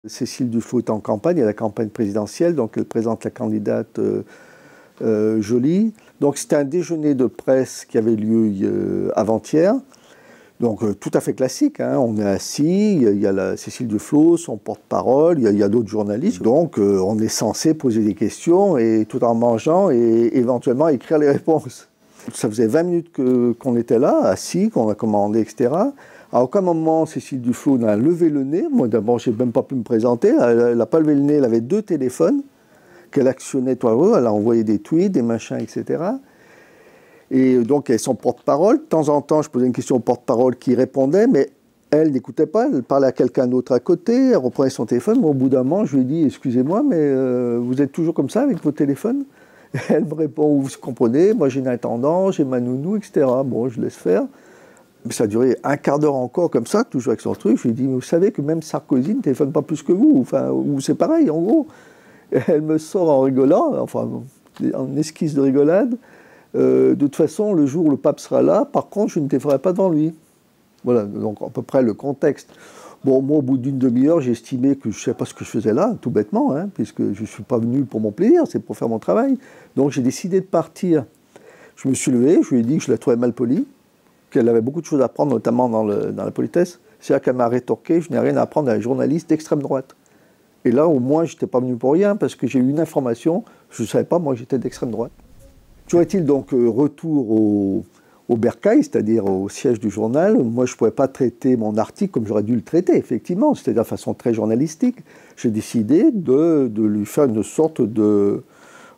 Cécile Duflot est en campagne, il y a la campagne présidentielle, donc elle présente la candidate Joly. Donc c'était un déjeuner de presse qui avait lieu avant-hier. Donc tout à fait classique, hein. On est assis, il y a Cécile Duflot, son porte-parole, il y a d'autres journalistes. Donc on est censé poser des questions et tout en mangeant et éventuellement écrire les réponses. Ça faisait 20 minutes qu'on était là, assis, qu'on a commandé, etc. À aucun moment, Cécile Duflot n'a levé le nez. Moi, d'abord, je n'ai même pas pu me présenter. Elle n'a pas levé le nez. Elle avait 2 téléphones qu'elle actionnait tout à l'heure. Elle a envoyé des tweets, des machins, etc. Et donc, elle est son porte-parole. De temps en temps, je posais une question au porte-parole qui répondait, mais elle n'écoutait pas. Elle parlait à quelqu'un d'autre à côté. Elle reprenait son téléphone. Mais au bout d'un moment, je lui ai dit, excusez-moi, mais vous êtes toujours comme ça avec vos téléphones? Elle me répond, vous comprenez, moi j'ai une intendance, j'ai ma nounou, etc. Bon, je laisse faire. Mais ça a duré un quart d'heure encore comme ça, toujours avec son truc. Je lui ai dit, vous savez que même Sarkozy ne téléphone pas plus que vous, enfin, ou c'est pareil, en gros. Et elle me sort en rigolant, enfin, en esquisse de rigolade. De toute façon, le jour où le pape sera là, par contre, je ne téléphonerai pas devant lui. Voilà, donc à peu près le contexte. Bon, moi, au bout d'une demi-heure, j'ai estimé que je ne savais pas ce que je faisais là, tout bêtement, hein, puisque je ne suis pas venu pour mon plaisir, c'est pour faire mon travail. Donc j'ai décidé de partir. Je me suis levé, je lui ai dit que je la trouvais mal polie, qu'elle avait beaucoup de choses à apprendre, notamment dans la politesse. C'est-à-dire qu'elle m'a rétorqué, je n'ai rien à apprendre à un journaliste d'extrême droite. Et là, au moins, je n'étais pas venu pour rien, parce que j'ai eu une information, je ne savais pas, moi, j'étais d'extrême droite. Toujours est-il donc retour au bercail, c'est-à-dire au siège du journal. Moi, je ne pouvais pas traiter mon article comme j'aurais dû le traiter, effectivement, c'est-à-dire de façon très journalistique. J'ai décidé de lui faire une sorte de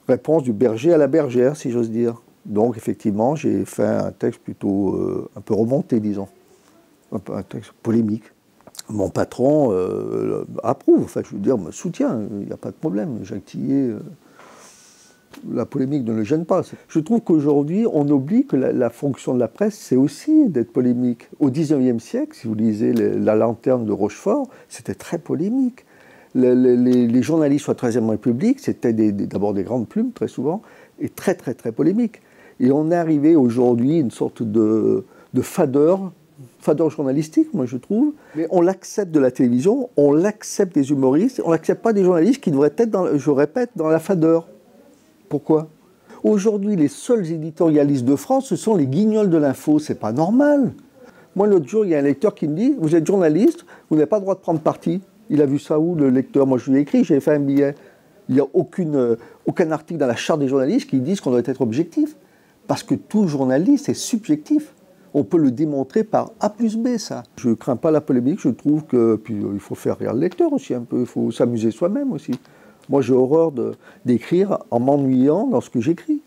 réponse du berger à la bergère, si j'ose dire. Donc, effectivement, j'ai fait un texte plutôt un peu remonté, disons, un texte polémique. Mon patron approuve, enfin, je veux dire, me soutient, il n'y a pas de problème. Jacques Tillet, la polémique ne le gêne pas. Je trouve qu'aujourd'hui, on oublie que la fonction de la presse, c'est aussi d'être polémique. Au XIXe siècle, si vous lisez La Lanterne de Rochefort, c'était très polémique. Les journalistes sur la XIIIe République, c'était d'abord des grandes plumes, très souvent, et très, très, très polémiques. Et on est arrivé aujourd'hui à une sorte de fadeur journalistique, moi je trouve. Mais on l'accepte de la télévision, on l'accepte des humoristes, on l'accepte pas des journalistes qui devraient être, je répète, dans la fadeur. Pourquoi? Aujourd'hui, les seuls éditorialistes de France, ce sont les guignols de l'info. C'est pas normal. Moi, l'autre jour, il y a un lecteur qui me dit, vous êtes journaliste, vous n'avez pas le droit de prendre parti. Il a vu ça où, le lecteur? Moi, je lui ai écrit, j'avais fait un billet. Il n'y a aucun article dans la charte des journalistes qui disent qu'on doit être objectif. Parce que tout journaliste est subjectif. On peut le démontrer par A plus B, ça. Je ne crains pas la polémique, je trouve que puis, il faut faire rire le lecteur aussi un peu, il faut s'amuser soi-même aussi. Moi, j'ai horreur d'écrire en m'ennuyant dans ce que j'écris.